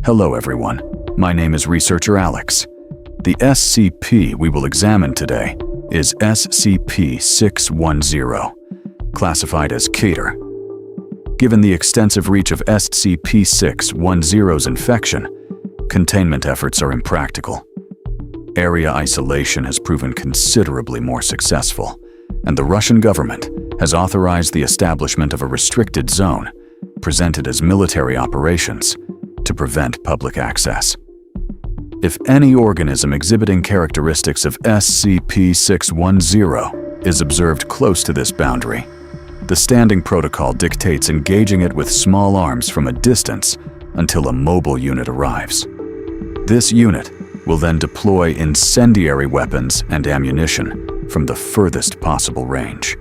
Hello everyone, my name is Researcher Alex. The SCP we will examine today is SCP-610, classified as Keter. Given the extensive reach of SCP-610's infection, containment efforts are impractical. Area isolation has proven considerably more successful, and the Russian government has authorized the establishment of a restricted zone, presented as military operations, to prevent public access. If any organism exhibiting characteristics of SCP-610 is observed close to this boundary, the standing protocol dictates engaging it with small arms from a distance until a mobile unit arrives. This unit will then deploy incendiary weapons and ammunition from the furthest possible range.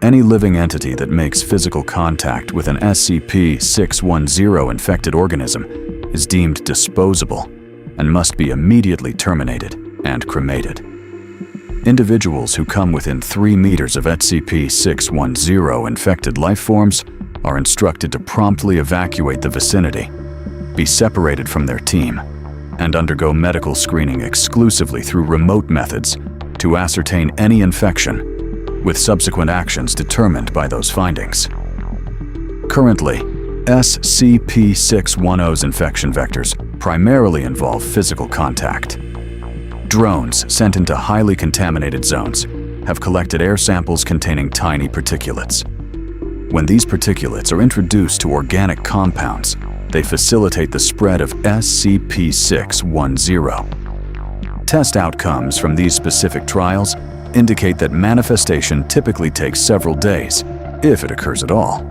Any living entity that makes physical contact with an SCP-610 infected organism is deemed disposable and must be immediately terminated and cremated. Individuals who come within 3 meters of SCP-610 infected life forms are instructed to promptly evacuate the vicinity, be separated from their team, and undergo medical screening exclusively through remote methods to ascertain any infection, with subsequent actions determined by those findings. Currently, SCP-610's infection vectors primarily involve physical contact. Drones sent into highly contaminated zones have collected air samples containing tiny particulates. When these particulates are introduced to organic compounds, they facilitate the spread of SCP-610. Test outcomes from these specific trials indicate that manifestation typically takes several days, if it occurs at all.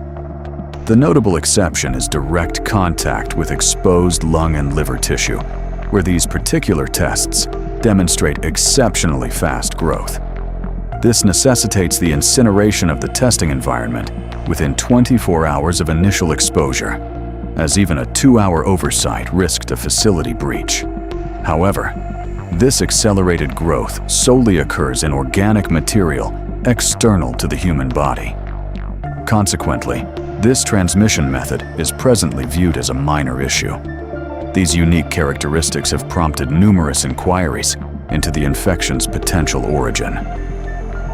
The notable exception is direct contact with exposed lung and liver tissue, where these particular tests demonstrate exceptionally fast growth. This necessitates the incineration of the testing environment within 24 hours of initial exposure, as even a 2-hour oversight risked a facility breach. However, this accelerated growth solely occurs in organic material external to the human body. Consequently, this transmission method is presently viewed as a minor issue. These unique characteristics have prompted numerous inquiries into the infection's potential origin.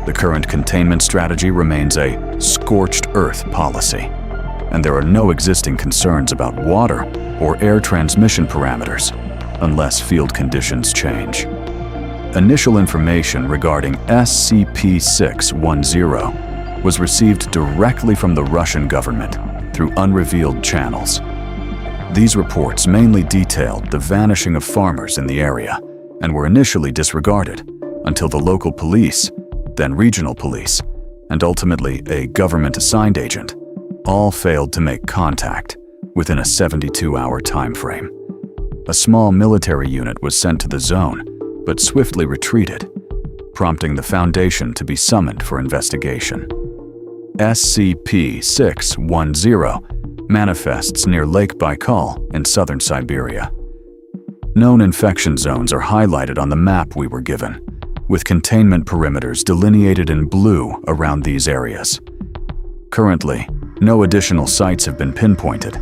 The current containment strategy remains a scorched-earth policy, and there are no existing concerns about water or air transmission parameters unless field conditions change. Initial information regarding SCP-610 was received directly from the Russian government through unrevealed channels. These reports mainly detailed the vanishing of farmers in the area and were initially disregarded until the local police, then regional police, and ultimately a government-assigned agent all failed to make contact within a 72-hour time frame. A small military unit was sent to the zone, but swiftly retreated, prompting the Foundation to be summoned for investigation. SCP-610 manifests near Lake Baikal in southern Siberia. Known infection zones are highlighted on the map we were given, with containment perimeters delineated in blue around these areas. Currently, no additional sites have been pinpointed.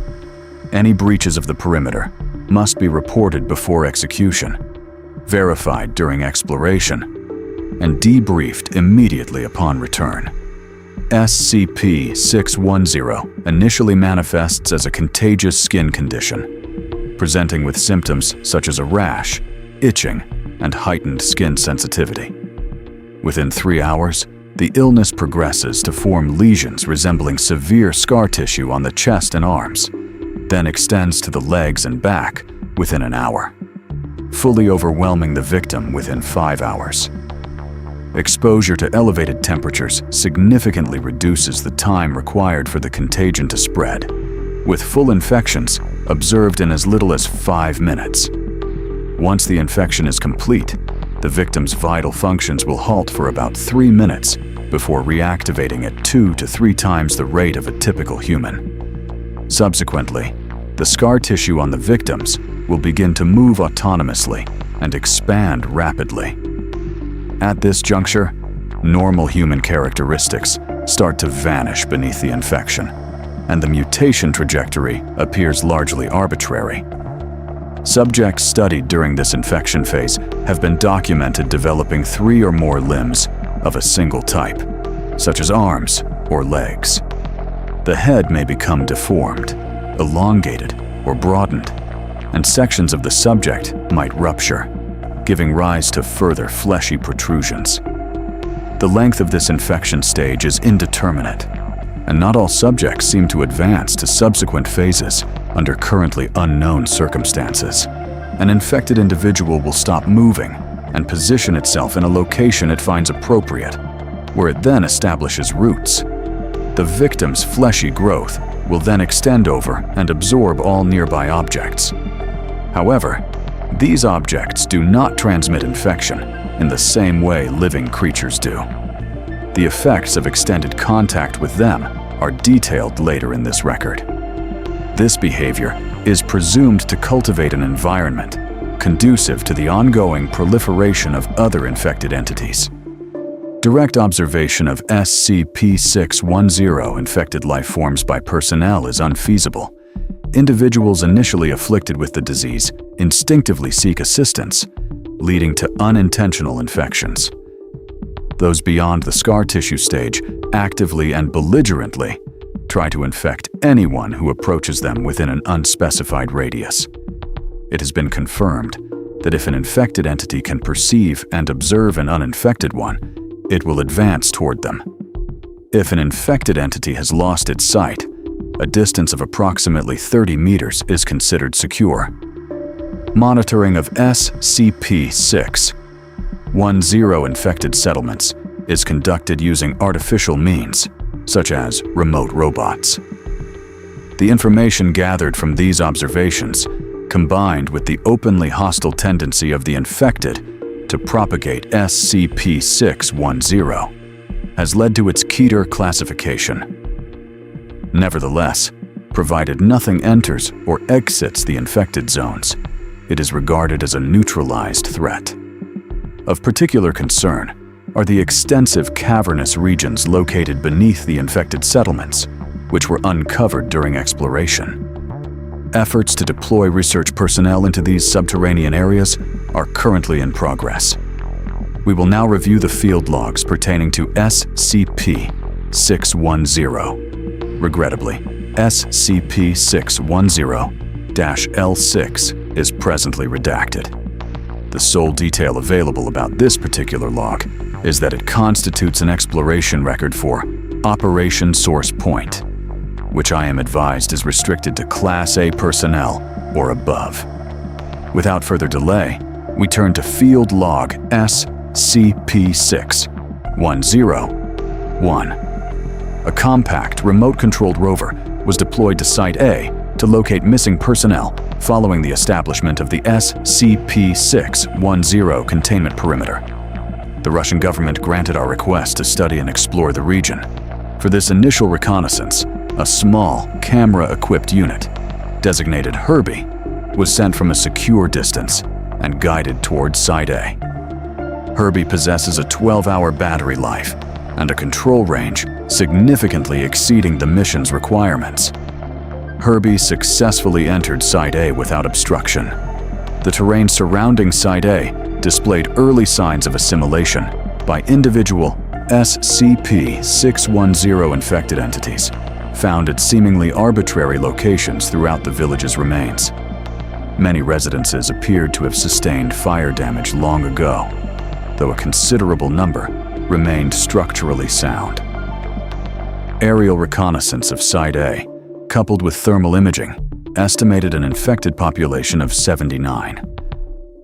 Any breaches of the perimeter must be reported before execution, verified during exploration, and debriefed immediately upon return. SCP-610 initially manifests as a contagious skin condition, presenting with symptoms such as a rash, itching, and heightened skin sensitivity. Within 3 hours, the illness progresses to form lesions resembling severe scar tissue on the chest and arms, then extends to the legs and back within an hour, fully overwhelming the victim within 5 hours. Exposure to elevated temperatures significantly reduces the time required for the contagion to spread, with full infections observed in as little as 5 minutes. Once the infection is complete, the victim's vital functions will halt for about 3 minutes before reactivating at 2 to 3 times the rate of a typical human. Subsequently, the scar tissue on the victims will begin to move autonomously and expand rapidly. At this juncture, normal human characteristics start to vanish beneath the infection, and the mutation trajectory appears largely arbitrary, Subjects studied during this infection phase have been documented developing 3 or more limbs of a single type, such as arms or legs. The head may become deformed, elongated, or broadened, and sections of the subject might rupture, giving rise to further fleshy protrusions. The length of this infection stage is indeterminate, and not all subjects seem to advance to subsequent phases under currently unknown circumstances. An infected individual will stop moving and position itself in a location it finds appropriate, where it then establishes roots. The victim's fleshy growth will then extend over and absorb all nearby objects. However, these objects do not transmit infection in the same way living creatures do. The effects of extended contact with them are detailed later in this record. This behavior is presumed to cultivate an environment conducive to the ongoing proliferation of other infected entities. Direct observation of SCP-610 infected life forms by personnel is unfeasible. Individuals initially afflicted with the disease instinctively seek assistance, leading to unintentional infections. Those beyond the scar tissue stage actively and belligerently try to infect anyone who approaches them within an unspecified radius. It has been confirmed that if an infected entity can perceive and observe an uninfected one, it will advance toward them. If an infected entity has lost its sight, a distance of approximately 30 meters is considered secure. Monitoring of SCP-610 infected settlements is conducted using artificial means, such as remote robots. The information gathered from these observations, combined with the openly hostile tendency of the infected to propagate SCP-610, has led to its Keter classification. Nevertheless, provided nothing enters or exits the infected zones, it is regarded as a neutralized threat. Of particular concern are the extensive cavernous regions located beneath the infected settlements, which were uncovered during exploration. Efforts to deploy research personnel into these subterranean areas are currently in progress. We will now review the field logs pertaining to SCP-610. Regrettably, SCP-610-L6 is presently redacted. The sole detail available about this particular log is that it constitutes an exploration record for Operation Source Point, which I am advised is restricted to Class A personnel or above. Without further delay, we turn to Field Log SCP-610-1. A compact, remote-controlled rover was deployed to Site A to locate missing personnel following the establishment of the SCP-610 containment perimeter. The Russian government granted our request to study and explore the region. For this initial reconnaissance, a small, camera-equipped unit, designated Herbie, was sent from a secure distance and guided towards Site A. Herbie possesses a 12-hour battery life and a control range significantly exceeding the mission's requirements. Herbie successfully entered Site A without obstruction. The terrain surrounding Site A displayed early signs of assimilation by individual SCP-610 infected entities, found at seemingly arbitrary locations throughout the village's remains. Many residences appeared to have sustained fire damage long ago, though a considerable number remained structurally sound. Aerial reconnaissance of Site A, coupled with thermal imaging, estimated an infected population of 79.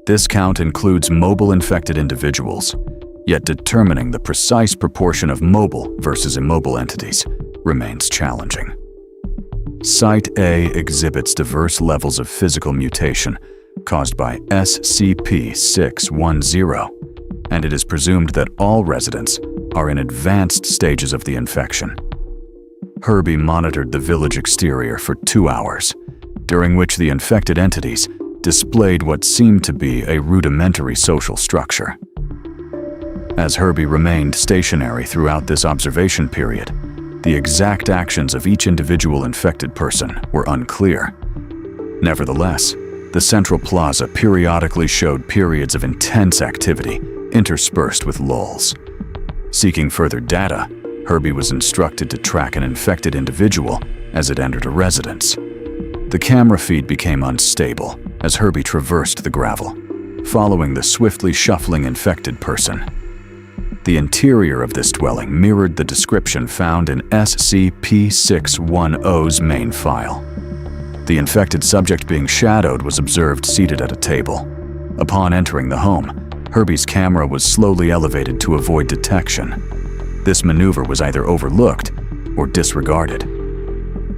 This count includes mobile infected individuals, yet determining the precise proportion of mobile versus immobile entities remains challenging. Site A exhibits diverse levels of physical mutation caused by SCP-610, and it is presumed that all residents are in advanced stages of the infection. Herbie monitored the village exterior for 2 hours, during which the infected entities displayed what seemed to be a rudimentary social structure. As Herbie remained stationary throughout this observation period, the exact actions of each individual infected person were unclear. Nevertheless, The central plaza periodically showed periods of intense activity, interspersed with lulls. Seeking further data, Herbie was instructed to track an infected individual as it entered a residence. The camera feed became unstable as Herbie traversed the gravel, following the swiftly shuffling infected person. The interior of this dwelling mirrored the description found in SCP-610's main file. The infected subject being shadowed was observed seated at a table. Upon entering the home, Herbie's camera was slowly elevated to avoid detection. This maneuver was either overlooked or disregarded.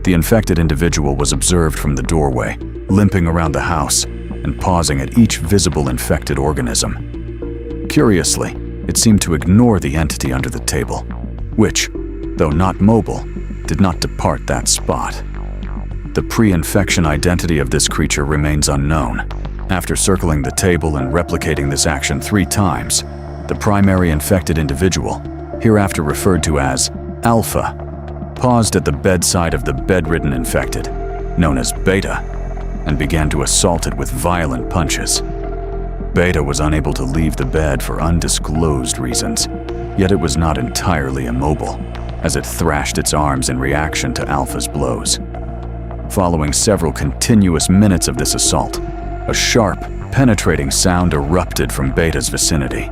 The infected individual was observed from the doorway, limping around the house and pausing at each visible infected organism. Curiously, it seemed to ignore the entity under the table, which, though not mobile, did not depart that spot. The pre-infection identity of this creature remains unknown. After circling the table and replicating this action 3 times, the primary infected individual, hereafter referred to as Alpha, paused at the bedside of the bedridden infected, known as Beta, and began to assault it with violent punches. Beta was unable to leave the bed for undisclosed reasons, yet it was not entirely immobile, as it thrashed its arms in reaction to Alpha's blows. Following several continuous minutes of this assault, a sharp, penetrating sound erupted from Beta's vicinity.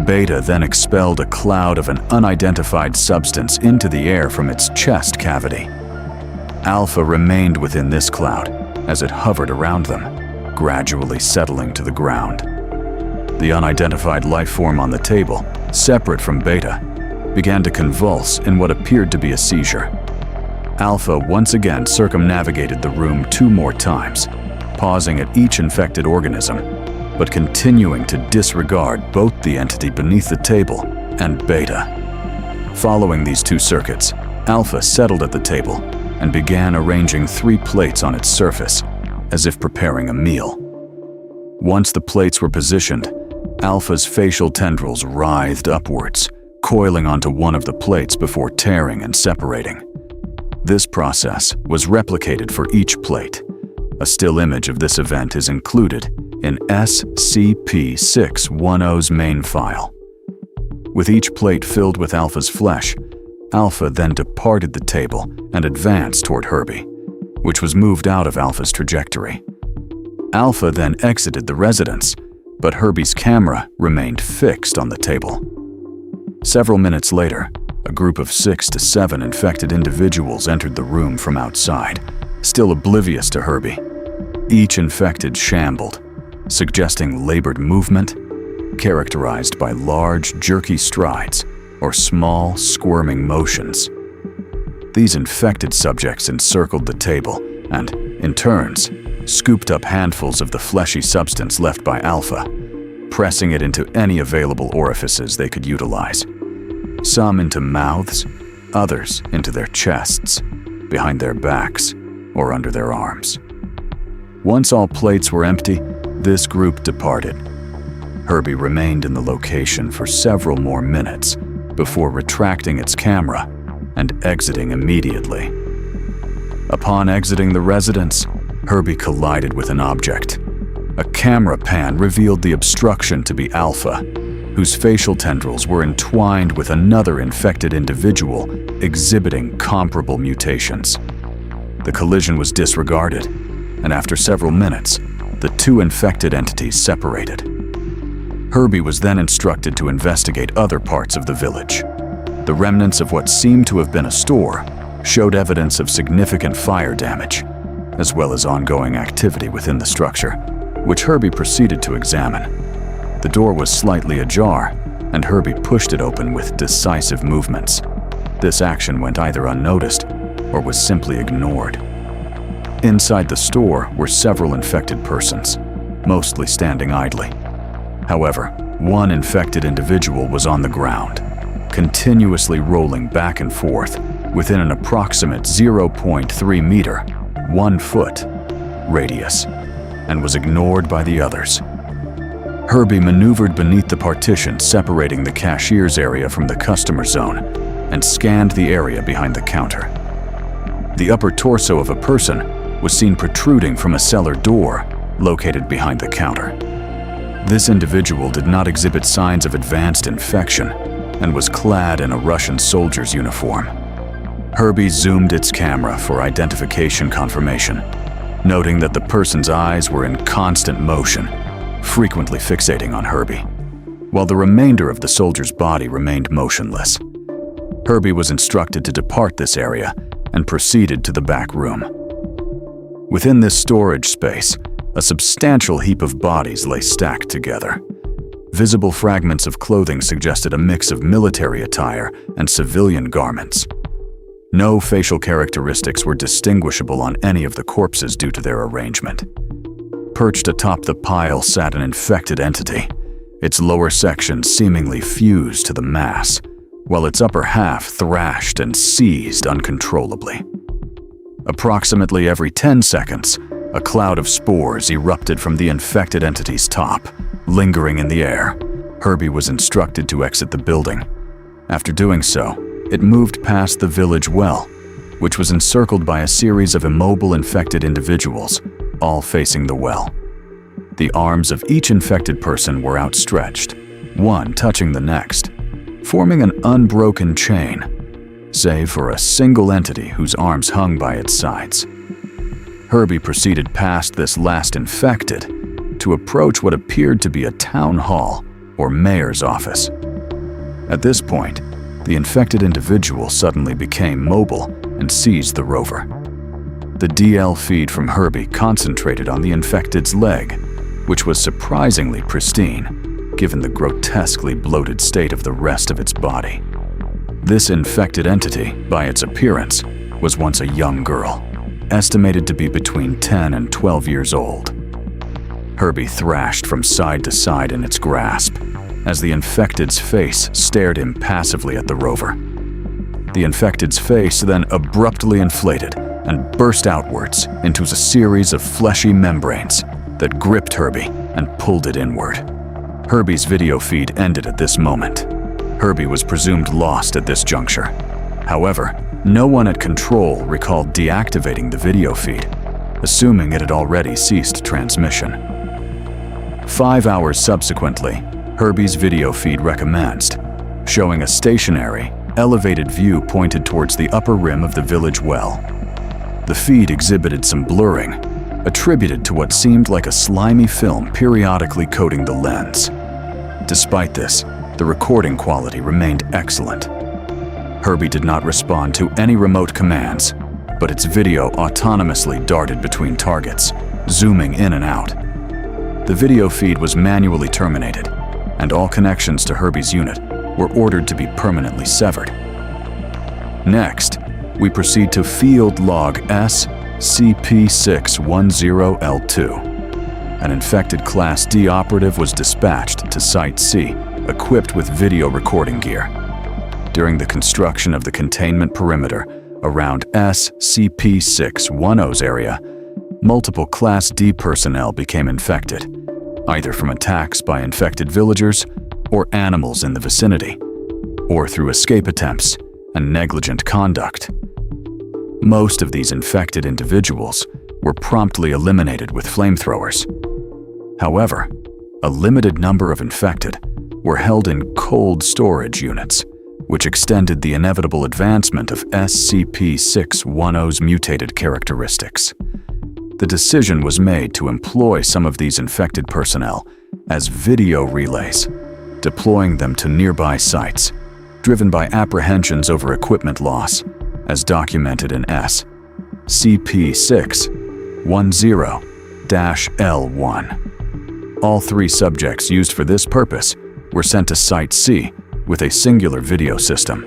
Beta then expelled a cloud of an unidentified substance into the air from its chest cavity. Alpha remained within this cloud as it hovered around them, gradually settling to the ground. The unidentified life form on the table, separate from Beta, began to convulse in what appeared to be a seizure. Alpha once again circumnavigated the room 2 more times, pausing at each infected organism, but continuing to disregard both the entity beneath the table and Beta. Following these 2 circuits, Alpha settled at the table and began arranging 3 plates on its surface, as if preparing a meal. Once the plates were positioned, Alpha's facial tendrils writhed upwards, coiling onto one of the plates before tearing and separating. This process was replicated for each plate. A still image of this event is included in SCP-610's main file. With each plate filled with Alpha's flesh, Alpha then departed the table and advanced toward Herbie, which was moved out of Alpha's trajectory. Alpha then exited the residence, but Herbie's camera remained fixed on the table. Several minutes later, a group of 6 to 7 infected individuals entered the room from outside, still oblivious to Herbie. Each infected shambled, suggesting labored movement, characterized by large, jerky strides or small, squirming motions. These infected subjects encircled the table and, in turns, scooped up handfuls of the fleshy substance left by Alpha, pressing it into any available orifices they could utilize. Some into mouths, others into their chests, behind their backs, or under their arms. Once all plates were empty, this group departed. Herbie remained in the location for several more minutes before retracting its camera and exiting immediately. Upon exiting the residence, Herbie collided with an object. A camera pan revealed the obstruction to be Alpha, whose facial tendrils were entwined with another infected individual exhibiting comparable mutations. The collision was disregarded, and after several minutes, the 2 infected entities separated. Herbie was then instructed to investigate other parts of the village. The remnants of what seemed to have been a store showed evidence of significant fire damage, as well as ongoing activity within the structure, which Herbie proceeded to examine. The door was slightly ajar, and Herbie pushed it open with decisive movements. This action went either unnoticed or was simply ignored. Inside the store were several infected persons, mostly standing idly. However, one infected individual was on the ground, continuously rolling back and forth within an approximate 0.3 meter, 1 foot radius, and was ignored by the others. Herbie maneuvered beneath the partition separating the cashier's area from the customer zone and scanned the area behind the counter. The upper torso of a person was seen protruding from a cellar door located behind the counter. This individual did not exhibit signs of advanced infection and was clad in a Russian soldier's uniform. Herbie zoomed its camera for identification confirmation, noting that the person's eyes were in constant motion, frequently fixating on Herbie, while the remainder of the soldier's body remained motionless. Herbie was instructed to depart this area and proceeded to the back room. Within this storage space, a substantial heap of bodies lay stacked together. Visible fragments of clothing suggested a mix of military attire and civilian garments. No facial characteristics were distinguishable on any of the corpses due to their arrangement. Perched atop the pile sat an infected entity, its lower section seemingly fused to the mass, while its upper half thrashed and seized uncontrollably. Approximately every 10 seconds, a cloud of spores erupted from the infected entity's top, lingering in the air. Herbie was instructed to exit the building. After doing so, it moved past the village well, which was encircled by a series of immobile infected individuals, all facing the well. The arms of each infected person were outstretched, one touching the next, forming an unbroken chain, save for a single entity whose arms hung by its sides. Herbie proceeded past this last infected to approach what appeared to be a town hall or mayor's office. At this point, the infected individual suddenly became mobile and seized the rover. The DL feed from Herbie concentrated on the infected's leg, which was surprisingly pristine, given the grotesquely bloated state of the rest of its body. This infected entity, by its appearance, was once a young girl, estimated to be between 10 and 12 years old. Herbie thrashed from side to side in its grasp, as the infected's face stared impassively at the rover. The infected's face then abruptly inflated and burst outwards into a series of fleshy membranes that gripped Herbie and pulled it inward. Herbie's video feed ended at this moment. Herbie was presumed lost at this juncture. However, no one at control recalled deactivating the video feed, assuming it had already ceased transmission. 5 hours subsequently, Herbie's video feed recommenced, showing a stationary, elevated view pointed towards the upper rim of the village well. The feed exhibited some blurring, attributed to what seemed like a slimy film periodically coating the lens. Despite this, the recording quality remained excellent. Herbie did not respond to any remote commands, but its video autonomously darted between targets, zooming in and out. The video feed was manually terminated, and all connections to Herbie's unit were ordered to be permanently severed. Next, we proceed to field log SCP-610L2. An infected Class D operative was dispatched to Site C, equipped with video recording gear. During the construction of the containment perimeter around SCP-610's area, multiple Class D personnel became infected, either from attacks by infected villagers or animals in the vicinity, or through escape attempts and negligent conduct. Most of these infected individuals were promptly eliminated with flamethrowers. However, a limited number of infected were held in cold storage units, which extended the inevitable advancement of SCP-610's mutated characteristics. The decision was made to employ some of these infected personnel as video relays, deploying them to nearby sites, driven by apprehensions over equipment loss, as documented in SCP-610-L1. All 3 subjects used for this purpose were sent to Site C with a singular video system.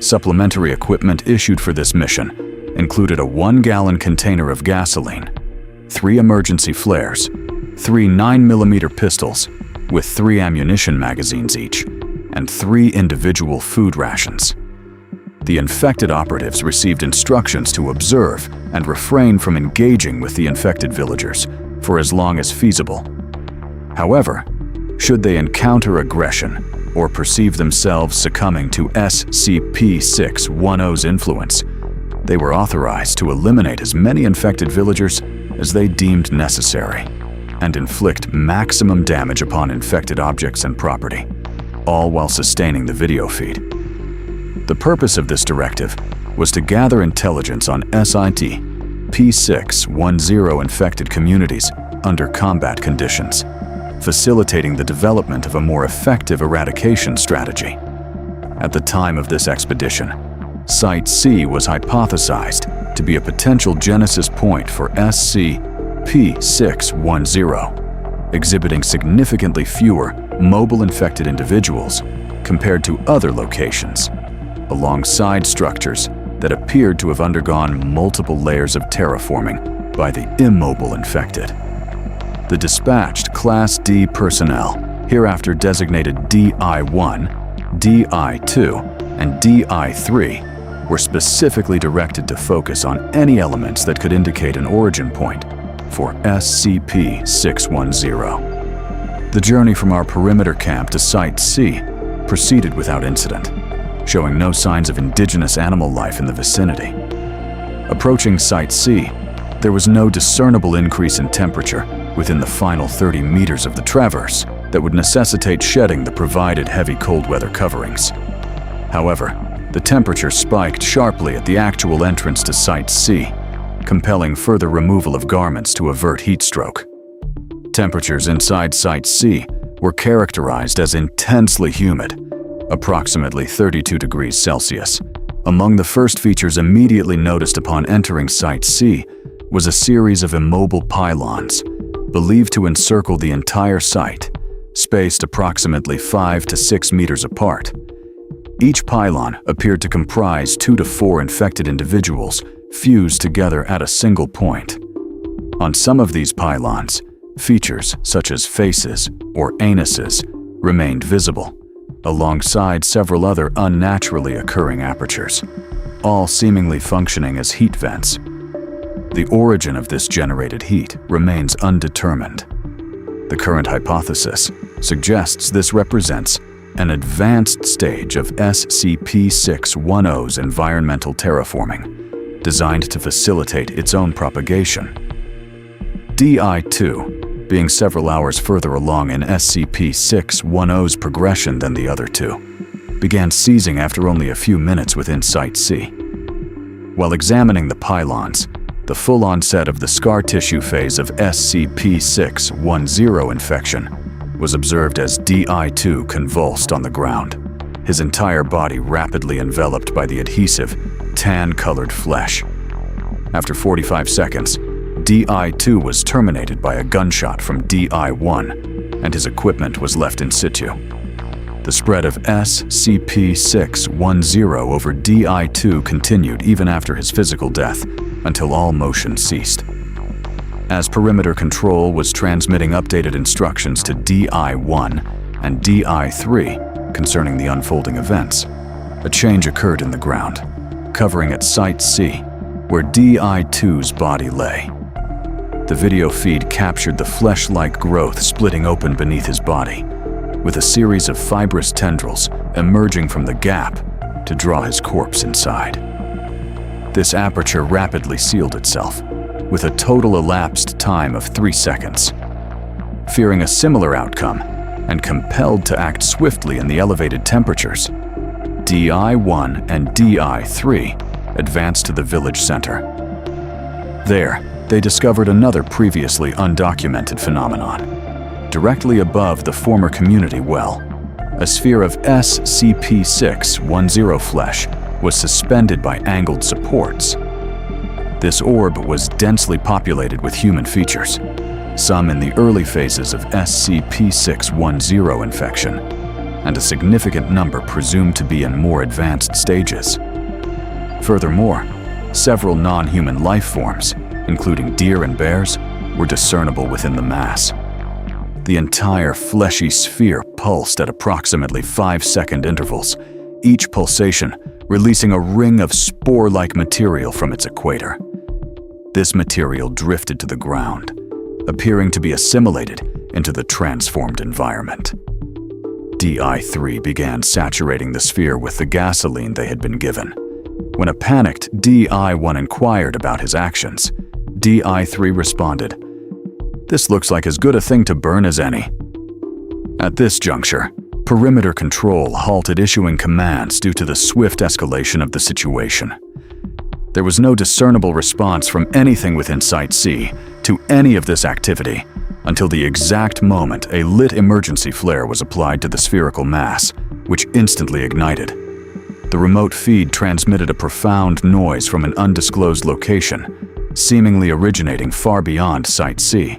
Supplementary equipment issued for this mission included a 1-gallon container of gasoline, 3 emergency flares, 3 9mm pistols with 3 ammunition magazines each, and 3 individual food rations. The infected operatives received instructions to observe and refrain from engaging with the infected villagers for as long as feasible. However, should they encounter aggression or perceive themselves succumbing to SCP-610's influence, they were authorized to eliminate as many infected villagers as they deemed necessary and inflict maximum damage upon infected objects and property, all while sustaining the video feed. The purpose of this directive was to gather intelligence on SCP-P610 infected communities under combat conditions, facilitating the development of a more effective eradication strategy. At the time of this expedition, Site C was hypothesized to be a potential genesis point for SCP-610, exhibiting significantly fewer mobile infected individuals compared to other locations, alongside structures that appeared to have undergone multiple layers of terraforming by the immobile infected. The dispatched Class D personnel, hereafter designated DI-1, DI-2, and DI-3, were specifically directed to focus on any elements that could indicate an origin point for SCP-610. The journey from our perimeter camp to Site C proceeded without incident, showing no signs of indigenous animal life in the vicinity. Approaching Site C, there was no discernible increase in temperature within the final 30 meters of the traverse that would necessitate shedding the provided heavy cold weather coverings. However, the temperature spiked sharply at the actual entrance to Site C, compelling further removal of garments to avert heat stroke. Temperatures inside Site C were characterized as intensely humid, approximately 32 degrees Celsius. Among the first features immediately noticed upon entering Site C was a series of immobile pylons, believed to encircle the entire site, spaced approximately 5 to 6 meters apart. Each pylon appeared to comprise 2 to 4 infected individuals fused together at a single point. On some of these pylons, features such as faces or anuses remained visible, alongside several other unnaturally occurring apertures, all seemingly functioning as heat vents. The origin of this generated heat remains undetermined. The current hypothesis suggests this represents an advanced stage of SCP-610's environmental terraforming, designed to facilitate its own propagation. DI-2, being several hours further along in SCP-610's progression than the other two, began seizing after only a few minutes within Site C. While examining the pylons, the full onset of the scar tissue phase of SCP-610 infection was observed as DI-2 convulsed on the ground, his entire body rapidly enveloped by the adhesive, tan-colored flesh. After 45 seconds, DI-2 was terminated by a gunshot from DI-1, and his equipment was left in situ. The spread of SCP-610 over DI-2 continued even after his physical death, until all motion ceased. As perimeter control was transmitting updated instructions to DI-1 and DI-3 concerning the unfolding events, a change occurred in the ground, covering at Site C, where DI-2's body lay. The video feed captured the flesh-like growth splitting open beneath his body, with a series of fibrous tendrils emerging from the gap to draw his corpse inside. This aperture rapidly sealed itself, with a total elapsed time of 3 seconds. Fearing a similar outcome, and compelled to act swiftly in the elevated temperatures, DI-1 and DI-3 advanced to the village center. There, they discovered another previously undocumented phenomenon. Directly above the former community well, a sphere of SCP-610 flesh was suspended by angled supports. This orb was densely populated with human features, some in the early phases of SCP-610 infection, and a significant number presumed to be in more advanced stages. Furthermore, several non-human life forms, including deer and bears, were discernible within the mass. The entire fleshy sphere pulsed at approximately 5-second intervals, each pulsation releasing a ring of spore-like material from its equator. This material drifted to the ground, appearing to be assimilated into the transformed environment. DI-3 began saturating the sphere with the gasoline they had been given. When a panicked DI-1 inquired about his actions, DI-3 responded, "This looks like as good a thing to burn as any." At this juncture, perimeter control halted issuing commands due to the swift escalation of the situation. There was no discernible response from anything within Site C to any of this activity until the exact moment a lit emergency flare was applied to the spherical mass, which instantly ignited. The remote feed transmitted a profound noise from an undisclosed location, seemingly originating far beyond Site C.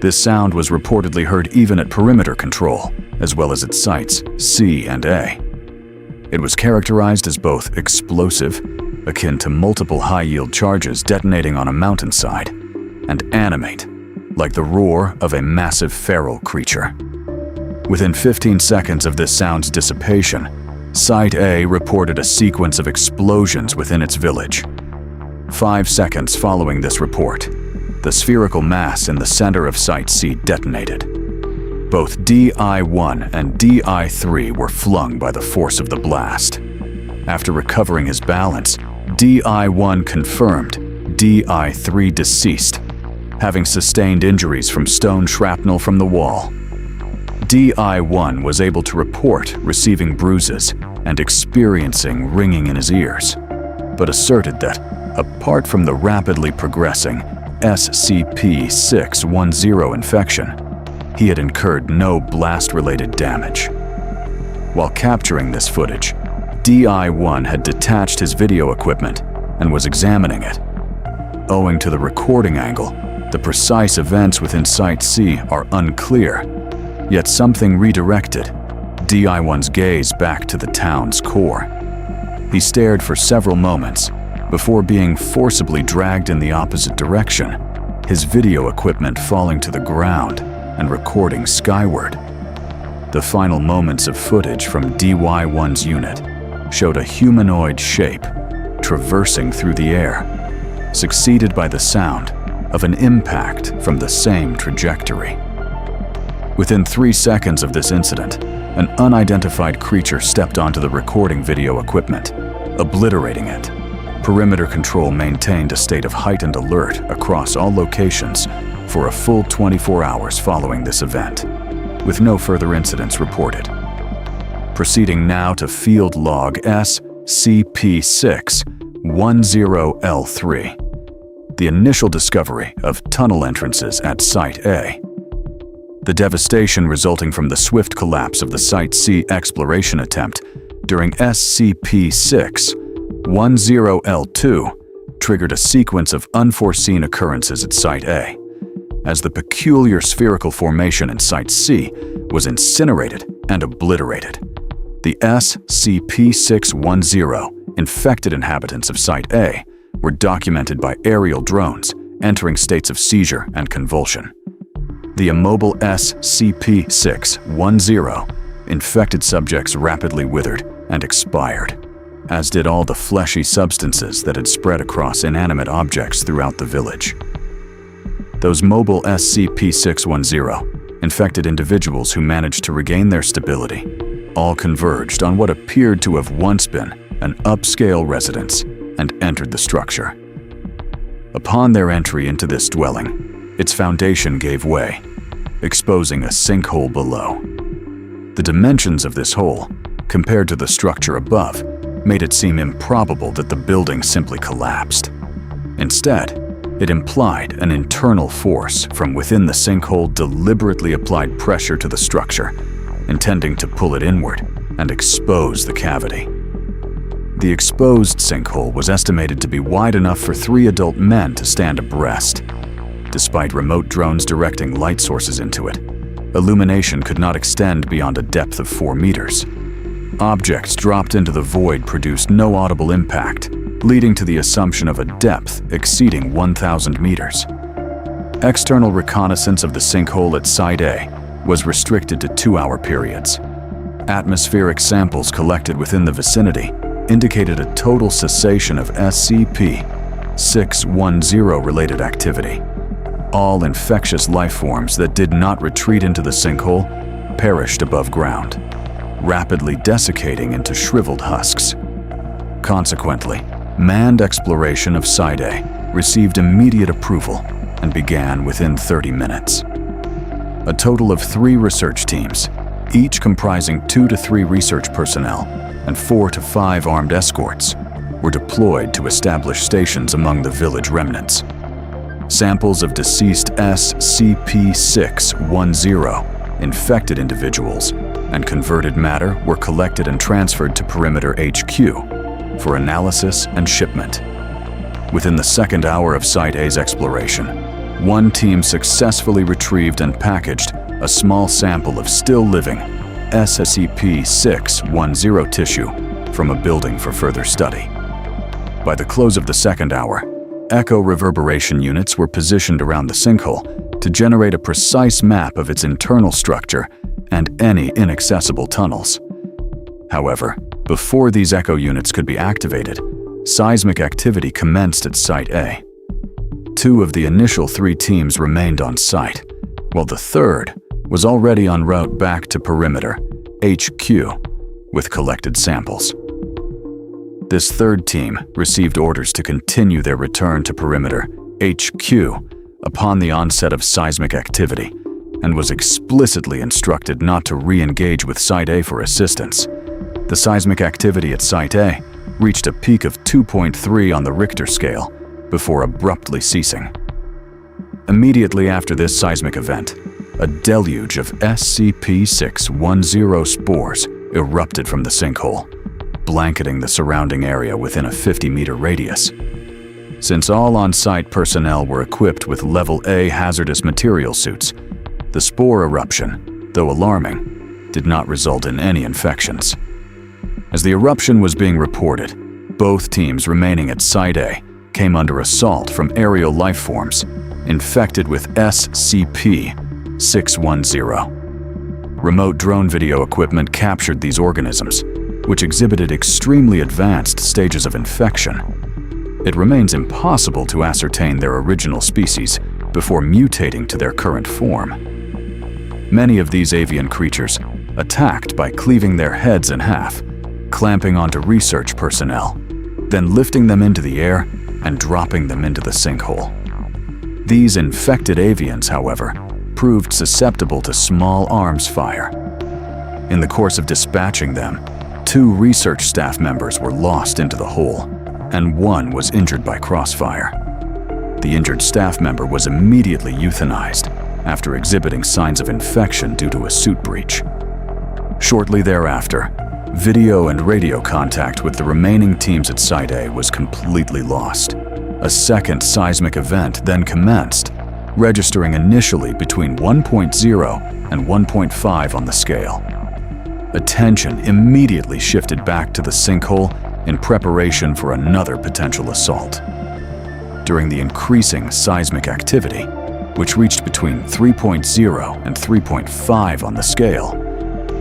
This sound was reportedly heard even at perimeter control, as well as at Sites C and A. It was characterized as both explosive, akin to multiple high-yield charges detonating on a mountainside, and animate, like the roar of a massive feral creature. Within 15 seconds of this sound's dissipation, Site A reported a sequence of explosions within its village. 5 seconds following this report, the spherical mass in the center of Site C detonated. Both DI-1 and DI-3 were flung by the force of the blast. After recovering his balance, DI-1 confirmed DI-3 deceased, having sustained injuries from stone shrapnel from the wall. DI-1 was able to report receiving bruises and experiencing ringing in his ears, but asserted that, apart from the rapidly progressing SCP-610 infection, he had incurred no blast-related damage. While capturing this footage, DI-1 had detached his video equipment and was examining it. Owing to the recording angle, the precise events within Site C are unclear, yet something redirected DI-1's gaze back to the town's core. He stared for several moments before being forcibly dragged in the opposite direction, his video equipment falling to the ground and recording skyward. The final moments of footage from DI-1's unit showed a humanoid shape traversing through the air, succeeded by the sound of an impact from the same trajectory. Within 3 seconds of this incident, an unidentified creature stepped onto the recording video equipment, obliterating it. Perimeter control maintained a state of heightened alert across all locations for a full 24 hours following this event, with no further incidents reported. Proceeding now to field log SCP-610L3, the initial discovery of tunnel entrances at Site A. The devastation resulting from the swift collapse of the Site C exploration attempt during SCP-610L2 triggered a sequence of unforeseen occurrences at Site A, as the peculiar spherical formation in Site C was incinerated and obliterated. The SCP-610 infected inhabitants of Site A were documented by aerial drones entering states of seizure and convulsion. The immobile SCP-610 infected subjects rapidly withered and expired, as did all the fleshy substances that had spread across inanimate objects throughout the village. Those mobile SCP-610 infected individuals who managed to regain their stability all converged on what appeared to have once been an upscale residence and entered the structure. Upon their entry into this dwelling, its foundation gave way, exposing a sinkhole below. The dimensions of this hole, compared to the structure above, made it seem improbable that the building simply collapsed. Instead, it implied an internal force from within the sinkhole deliberately applied pressure to the structure, intending to pull it inward and expose the cavity. The exposed sinkhole was estimated to be wide enough for 3 adult men to stand abreast. Despite remote drones directing light sources into it, illumination could not extend beyond a depth of 4 meters. Objects dropped into the void produced no audible impact, leading to the assumption of a depth exceeding 1,000 meters. External reconnaissance of the sinkhole at Site A was restricted to 2-hour periods. Atmospheric samples collected within the vicinity indicated a total cessation of SCP-610-related activity. All infectious life forms that did not retreat into the sinkhole perished above ground, rapidly desiccating into shriveled husks. Consequently, manned exploration of Site A received immediate approval and began within 30 minutes. A total of 3 research teams, each comprising 2 to 3 research personnel and 4 to 5 armed escorts, were deployed to establish stations among the village remnants. Samples of deceased SCP-610 infected individuals and converted matter were collected and transferred to Perimeter HQ for analysis and shipment. Within the second hour of Site A's exploration, one team successfully retrieved and packaged a small sample of still-living SCP-610 tissue from a building for further study. By the close of the second hour, echo reverberation units were positioned around the sinkhole to generate a precise map of its internal structure and any inaccessible tunnels. However, before these echo units could be activated, seismic activity commenced at Site A. 2 of the initial 3 teams remained on site, while the third was already en route back to Perimeter HQ with collected samples. This third team received orders to continue their return to Perimeter HQ upon the onset of seismic activity and was explicitly instructed not to re-engage with Site A for assistance. The seismic activity at Site A reached a peak of 2.3 on the Richter scale before abruptly ceasing. Immediately after this seismic event, a deluge of SCP-610 spores erupted from the sinkhole, blanketing the surrounding area within a 50-meter radius. Since all on-site personnel were equipped with Level A hazardous material suits, the spore eruption, though alarming, did not result in any infections. As the eruption was being reported, both teams remaining at Site A came under assault from aerial life forms infected with SCP-610. Remote drone video equipment captured these organisms, which exhibited extremely advanced stages of infection. It remains impossible to ascertain their original species before mutating to their current form. Many of these avian creatures attacked by cleaving their heads in half, clamping onto research personnel, then lifting them into the air and dropping them into the sinkhole. These infected avians, however, proved susceptible to small arms fire. In the course of dispatching them, 2 research staff members were lost into the hole, and 1 was injured by crossfire. The injured staff member was immediately euthanized after exhibiting signs of infection due to a suit breach. Shortly thereafter, video and radio contact with the remaining teams at Site A was completely lost. A second seismic event then commenced, registering initially between 1.0 and 1.5 on the scale. Attention immediately shifted back to the sinkhole in preparation for another potential assault. During the increasing seismic activity, which reached between 3.0 and 3.5 on the scale,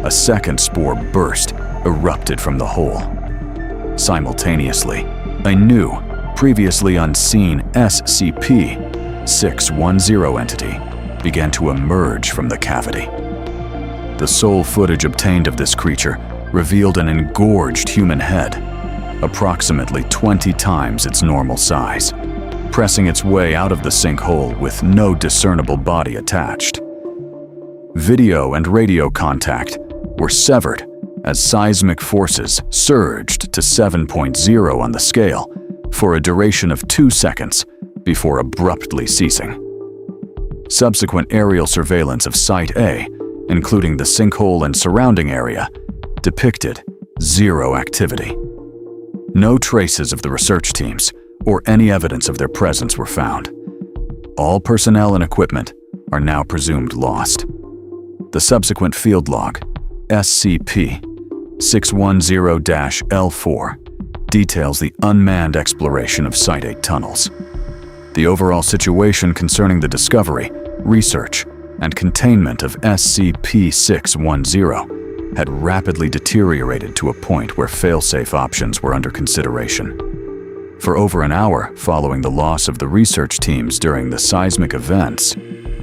a second spore burst erupted from the hole. Simultaneously, a new, previously unseen SCP-610 entity began to emerge from the cavity. The sole footage obtained of this creature revealed an engorged human head, approximately 20 times its normal size, pressing its way out of the sinkhole with no discernible body attached. Video and radio contact were severed as seismic forces surged to 7.0 on the scale for a duration of 2 seconds before abruptly ceasing. Subsequent aerial surveillance of Site A, including the sinkhole and surrounding area, depicted 0 activity. No traces of the research teams or any evidence of their presence were found. All personnel and equipment are now presumed lost. The subsequent field log, SCP-610-L4, details the unmanned exploration of Site A tunnels. The overall situation concerning the discovery, research, and containment of SCP-610 had rapidly deteriorated to a point where fail-safe options were under consideration. For over an hour following the loss of the research teams during the seismic events,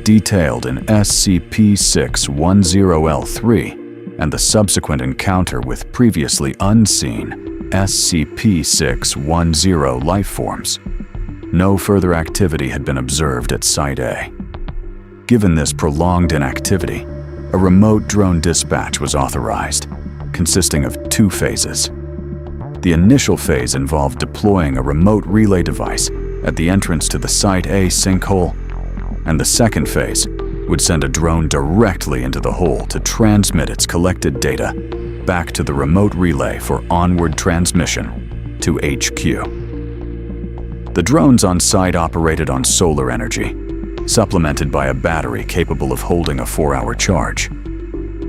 detailed in SCP-610-L3 and the subsequent encounter with previously unseen SCP-610 life forms, no further activity had been observed at Site A. Given this prolonged inactivity, a remote drone dispatch was authorized, consisting of 2 phases. The initial phase involved deploying a remote relay device at the entrance to the Site A sinkhole, and the second phase would send a drone directly into the hole to transmit its collected data back to the remote relay for onward transmission to HQ. The drones on site operated on solar energy, supplemented by a battery capable of holding a 4-hour charge.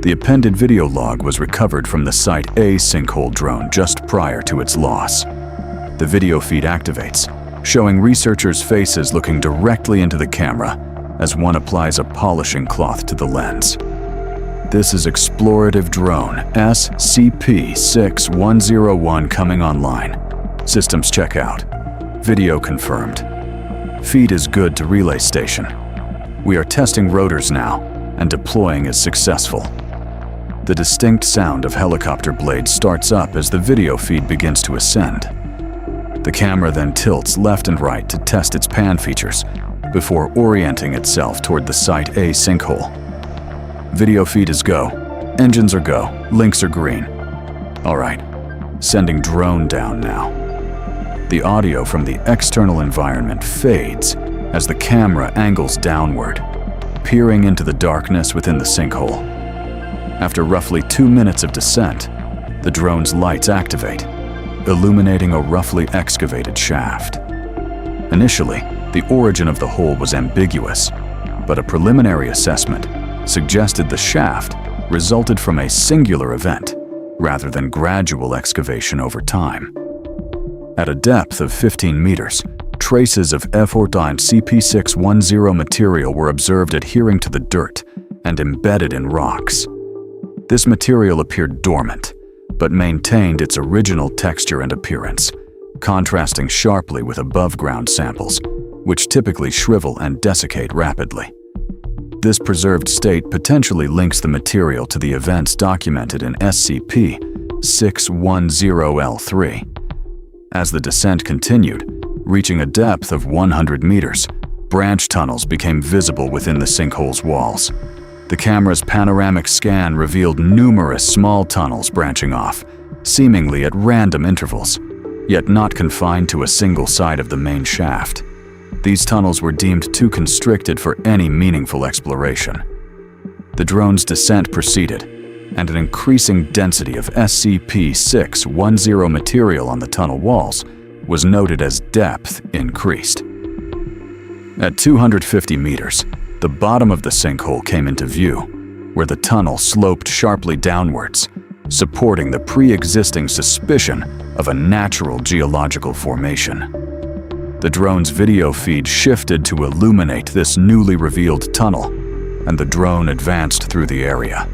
The appended video log was recovered from the Site A sinkhole drone just prior to its loss. The video feed activates, showing researchers' faces looking directly into the camera as one applies a polishing cloth to the lens. This is explorative drone SCP-6101 coming online. Systems check out. Video confirmed. Feed is good to relay station. We are testing rotors now, and deploying is successful. The distinct sound of helicopter blades starts up as the video feed begins to ascend. The camera then tilts left and right to test its pan features before orienting itself toward the Site A sinkhole. Video feed is go. Engines are go. Links are green. All right, sending drone down now. The audio from the external environment fades as the camera angles downward, peering into the darkness within the sinkhole. After roughly 2 minutes of descent, the drone's lights activate, illuminating a roughly excavated shaft. Initially, the origin of the hole was ambiguous, but a preliminary assessment suggested the shaft resulted from a singular event rather than gradual excavation over time. At a depth of 15 meters, traces of F-ordained SCP-610 material were observed adhering to the dirt and embedded in rocks. This material appeared dormant, but maintained its original texture and appearance, contrasting sharply with above-ground samples, which typically shrivel and desiccate rapidly. This preserved state potentially links the material to the events documented in SCP-610L3. As the descent continued, reaching a depth of 100 meters, branch tunnels became visible within the sinkhole's walls. The camera's panoramic scan revealed numerous small tunnels branching off, seemingly at random intervals, yet not confined to a single side of the main shaft. These tunnels were deemed too constricted for any meaningful exploration. The drone's descent proceeded, and an increasing density of SCP-610 material on the tunnel walls was noted as depth increased. At 250 meters, the bottom of the sinkhole came into view, where the tunnel sloped sharply downwards, supporting the pre-existing suspicion of a natural geological formation. The drone's video feed shifted to illuminate this newly revealed tunnel, and the drone advanced through the area.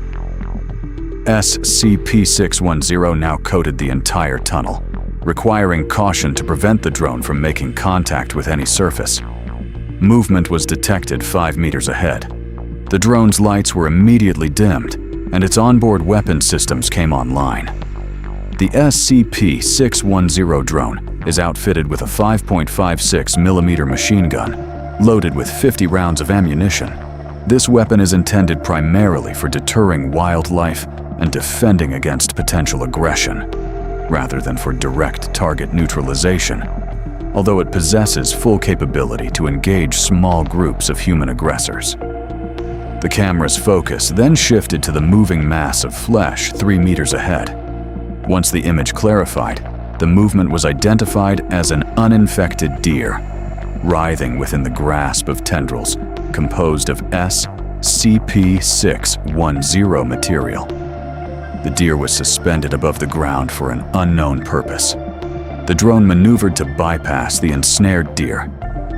SCP-610 now coated the entire tunnel, requiring caution to prevent the drone from making contact with any surface. Movement was detected 5 meters ahead. The drone's lights were immediately dimmed, and its onboard weapon systems came online. The SCP-610 drone is outfitted with a 5.56mm machine gun, loaded with 50 rounds of ammunition. This weapon is intended primarily for deterring wildlife and defending against potential aggression, rather than for direct target neutralization, although it possesses full capability to engage small groups of human aggressors. The camera's focus then shifted to the moving mass of flesh 3 meters ahead. Once the image clarified, the movement was identified as an uninfected deer, writhing within the grasp of tendrils composed of SCP-610 material. The deer was suspended above the ground for an unknown purpose. The drone maneuvered to bypass the ensnared deer,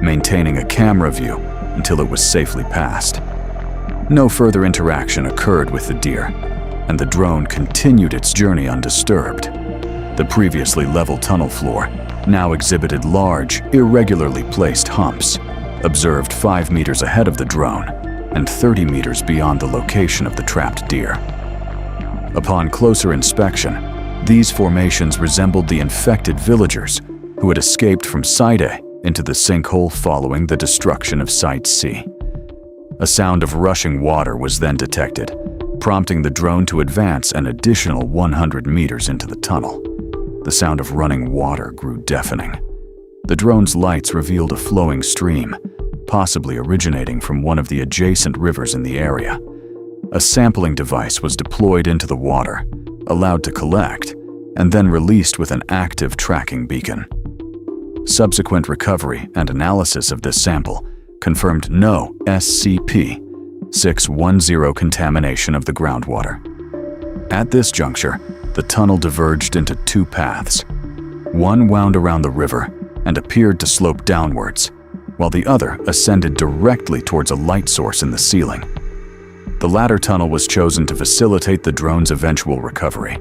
maintaining a camera view until it was safely passed. No further interaction occurred with the deer, and the drone continued its journey undisturbed. The previously level tunnel floor now exhibited large, irregularly placed humps, observed 5 meters ahead of the drone and 30 meters beyond the location of the trapped deer. Upon closer inspection, these formations resembled the infected villagers who had escaped from Site A into the sinkhole following the destruction of Site C. A sound of rushing water was then detected, prompting the drone to advance an additional 100 meters into the tunnel. The sound of running water grew deafening. The drone's lights revealed a flowing stream, possibly originating from one of the adjacent rivers in the area. A sampling device was deployed into the water, allowed to collect, and then released with an active tracking beacon. Subsequent recovery and analysis of this sample confirmed no SCP-610 contamination of the groundwater. At this juncture, the tunnel diverged into two paths. One wound around the river and appeared to slope downwards, while the other ascended directly towards a light source in the ceiling. The latter tunnel was chosen to facilitate the drone's eventual recovery.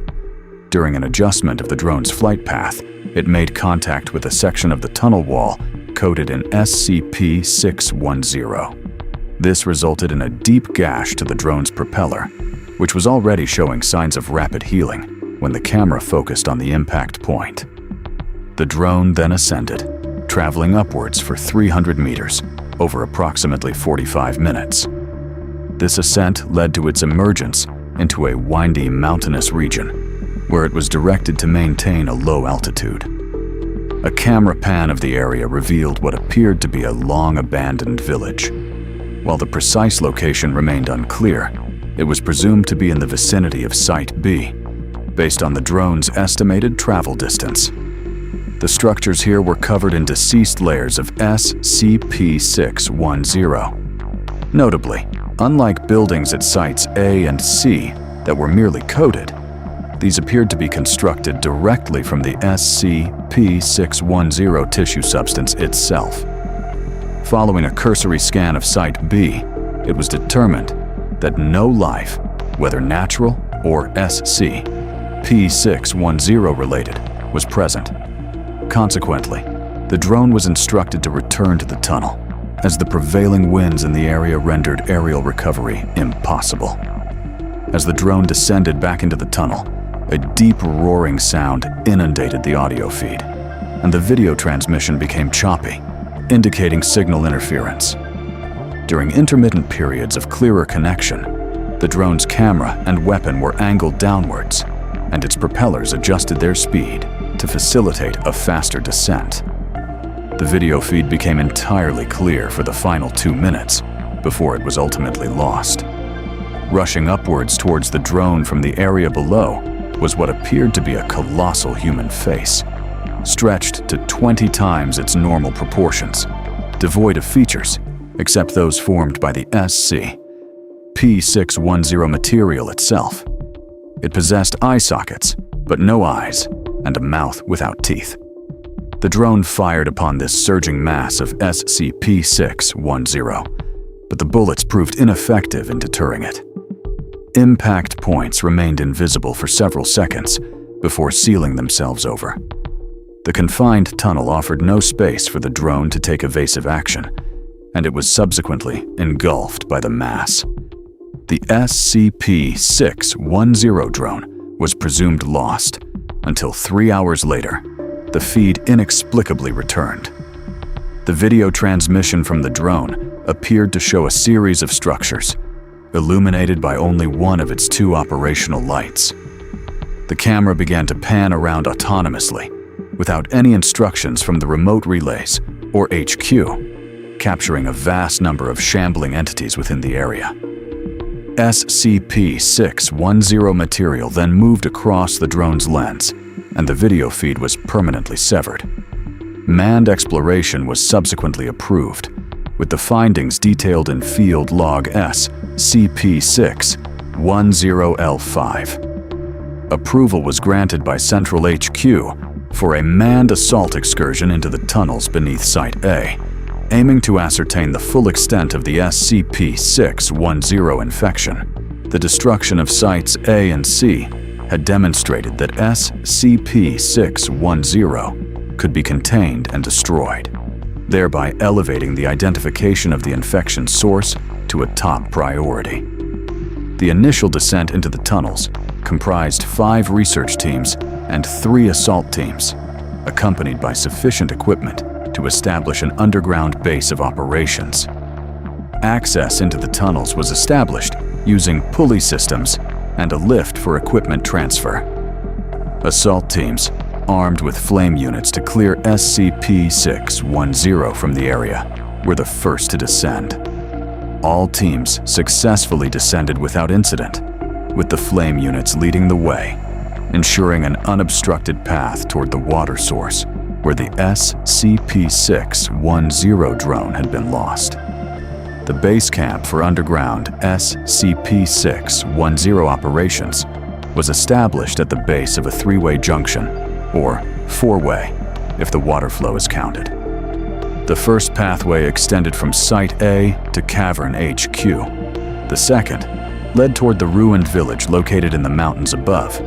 During an adjustment of the drone's flight path, it made contact with a section of the tunnel wall coded in SCP-610. This resulted in a deep gash to the drone's propeller, which was already showing signs of rapid healing when the camera focused on the impact point. The drone then ascended, traveling upwards for 300 meters over approximately 45 minutes. This ascent led to its emergence into a windy mountainous region, where it was directed to maintain a low altitude. A camera pan of the area revealed what appeared to be a long-abandoned village. While the precise location remained unclear, it was presumed to be in the vicinity of Site B, based on the drone's estimated travel distance. The structures here were covered in deceased layers of SCP-610. Notably, unlike buildings at Sites A and C that were merely coated, these appeared to be constructed directly from the SCP-610 tissue substance itself. Following a cursory scan of Site B, it was determined that no life, whether natural or SCP-610 related, was present. Consequently, the drone was instructed to return to the tunnel, as the prevailing winds in the area rendered aerial recovery impossible. As the drone descended back into the tunnel, a deep roaring sound inundated the audio feed, and the video transmission became choppy, indicating signal interference. During intermittent periods of clearer connection, the drone's camera and weapon were angled downwards, and its propellers adjusted their speed to facilitate a faster descent. The video feed became entirely clear for the final 2 minutes before it was ultimately lost. Rushing upwards towards the drone from the area below was what appeared to be a colossal human face, stretched to 20 times its normal proportions, devoid of features except those formed by the SCP-610 material itself. It possessed eye sockets, but no eyes, and a mouth without teeth. The drone fired upon this surging mass of SCP-610, but the bullets proved ineffective in deterring it. Impact points remained invisible for several seconds before sealing themselves over. The confined tunnel offered no space for the drone to take evasive action, and it was subsequently engulfed by the mass. The SCP-610 drone was presumed lost until 3 hours later, the feed inexplicably returned. The video transmission from the drone appeared to show a series of structures, illuminated by only one of its 2 operational lights. The camera began to pan around autonomously, without any instructions from the remote relays or HQ, capturing a vast number of shambling entities within the area. SCP-610 material then moved across the drone's lens, and the video feed was permanently severed. Manned exploration was subsequently approved, with the findings detailed in Field Log SCP-610L5. Approval was granted by Central HQ for a manned assault excursion into the tunnels beneath Site A, aiming to ascertain the full extent of the SCP-610 infection. The destruction of Sites A and C had demonstrated that SCP-610 could be contained and destroyed, thereby elevating the identification of the infection source to a top priority. The initial descent into the tunnels comprised 5 research teams and 3 assault teams, accompanied by sufficient equipment to establish an underground base of operations. Access into the tunnels was established using pulley systems and a lift for equipment transfer. Assault teams, armed with flame units to clear SCP-610 from the area, were the first to descend. All teams successfully descended without incident, with the flame units leading the way, ensuring an unobstructed path toward the water source where the SCP-610 drone had been lost. The base camp for underground SCP-610 operations was established at the base of a three-way junction, or four-way, if the water flow is counted. The first pathway extended from Site A to Cavern HQ. The second led toward the ruined village located in the mountains above,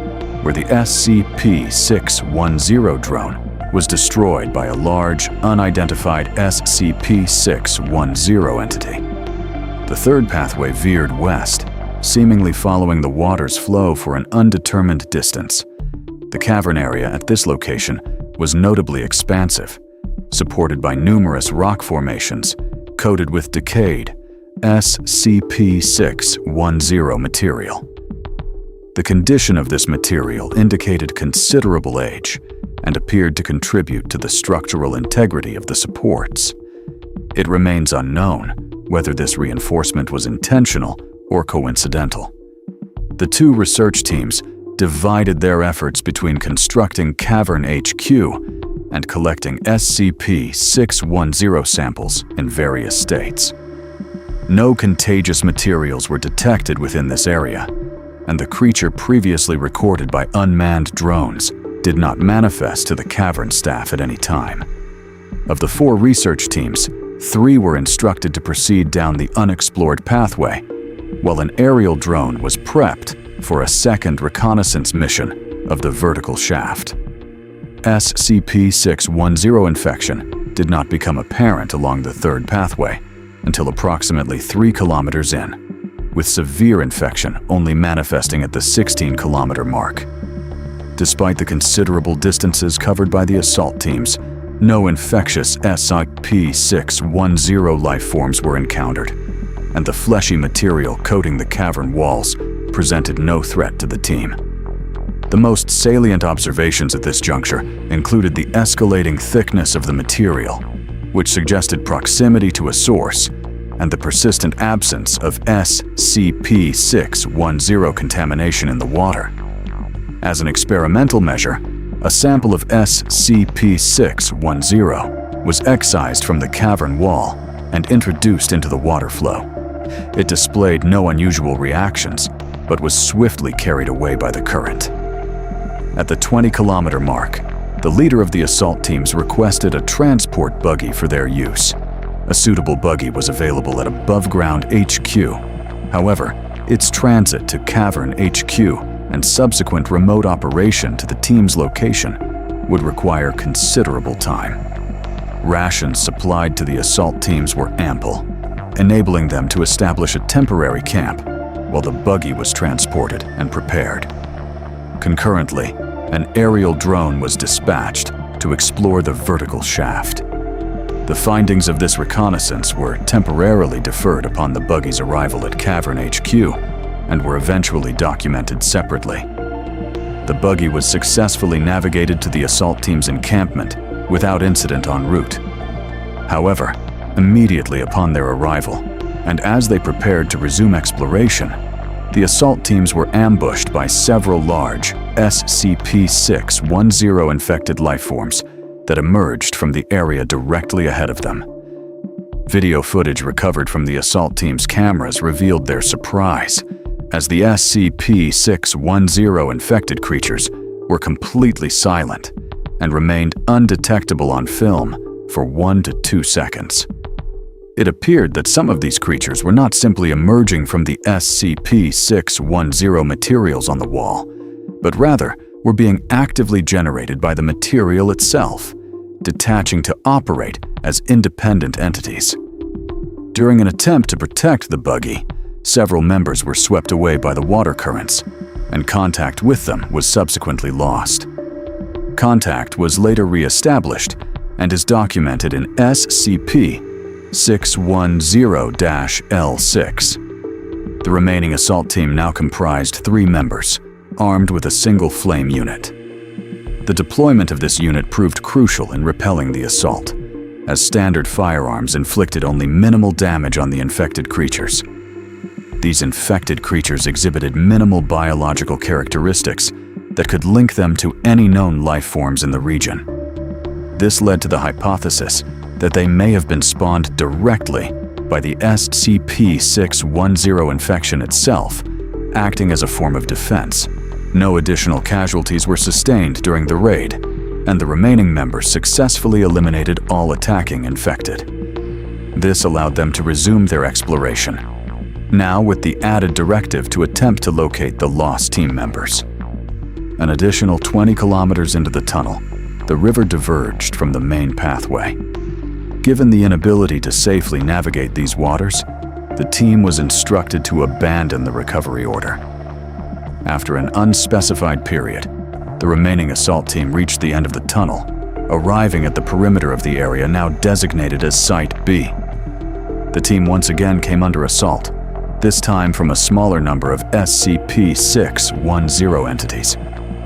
where the SCP-610 drone was destroyed by a large, unidentified SCP-610 entity. The third pathway veered west, seemingly following the water's flow for an undetermined distance. The cavern area at this location was notably expansive, supported by numerous rock formations coated with decayed SCP-610 material. The condition of this material indicated considerable age and appeared to contribute to the structural integrity of the supports. It remains unknown whether this reinforcement was intentional or coincidental. The two research teams divided their efforts between constructing Cavern HQ and collecting SCP-610 samples in various states. No contagious materials were detected within this area, and the creature previously recorded by unmanned drones did not manifest to the cavern staff at any time. Of the 4 research teams, 3 were instructed to proceed down the unexplored pathway, while an aerial drone was prepped for a second reconnaissance mission of the vertical shaft. SCP-610 infection did not become apparent along the third pathway until approximately 3 kilometers in, with severe infection only manifesting at the 16-kilometer mark. Despite the considerable distances covered by the assault teams, no infectious SCP-610 life forms were encountered, and the fleshy material coating the cavern walls presented no threat to the team. The most salient observations at this juncture included the escalating thickness of the material, which suggested proximity to a source, and the persistent absence of SCP-610 contamination in the water. As an experimental measure, a sample of SCP-610 was excised from the cavern wall and introduced into the water flow. It displayed no unusual reactions, but was swiftly carried away by the current. At the 20-kilometer mark, the leader of the assault teams requested a transport buggy for their use. A suitable buggy was available at above-ground HQ. However, its transit to Cavern HQ and subsequent remote operation to the team's location would require considerable time. Rations supplied to the assault teams were ample, enabling them to establish a temporary camp while the buggy was transported and prepared. Concurrently, an aerial drone was dispatched to explore the vertical shaft. The findings of this reconnaissance were temporarily deferred upon the buggy's arrival at Cavern HQ and were eventually documented separately. The buggy was successfully navigated to the assault team's encampment without incident en route. However, immediately upon their arrival, and as they prepared to resume exploration, the assault teams were ambushed by several large SCP-610 infected lifeforms that emerged from the area directly ahead of them. Video footage recovered from the assault team's cameras revealed their surprise as the SCP-610 infected creatures were completely silent and remained undetectable on film for 1 to 2 seconds. It appeared that some of these creatures were not simply emerging from the SCP-610 materials on the wall, but rather were being actively generated by the material itself, detaching to operate as independent entities. During an attempt to protect the buggy, several members were swept away by the water currents, and contact with them was subsequently lost. Contact was later re-established, and is documented in SCP-610-L6. The remaining assault team now comprised 3 members, armed with a single flame unit. The deployment of this unit proved crucial in repelling the assault, as standard firearms inflicted only minimal damage on the infected creatures. These infected creatures exhibited minimal biological characteristics that could link them to any known life forms in the region. This led to the hypothesis that they may have been spawned directly by the SCP-610 infection itself, acting as a form of defense. No additional casualties were sustained during the raid, and the remaining members successfully eliminated all attacking infected. This allowed them to resume their exploration, now with the added directive to attempt to locate the lost team members. An additional 20 kilometers into the tunnel, the river diverged from the main pathway. Given the inability to safely navigate these waters, the team was instructed to abandon the recovery order. After an unspecified period, the remaining assault team reached the end of the tunnel, arriving at the perimeter of the area now designated as Site B. The team once again came under assault, this time from a smaller number of SCP-610 entities,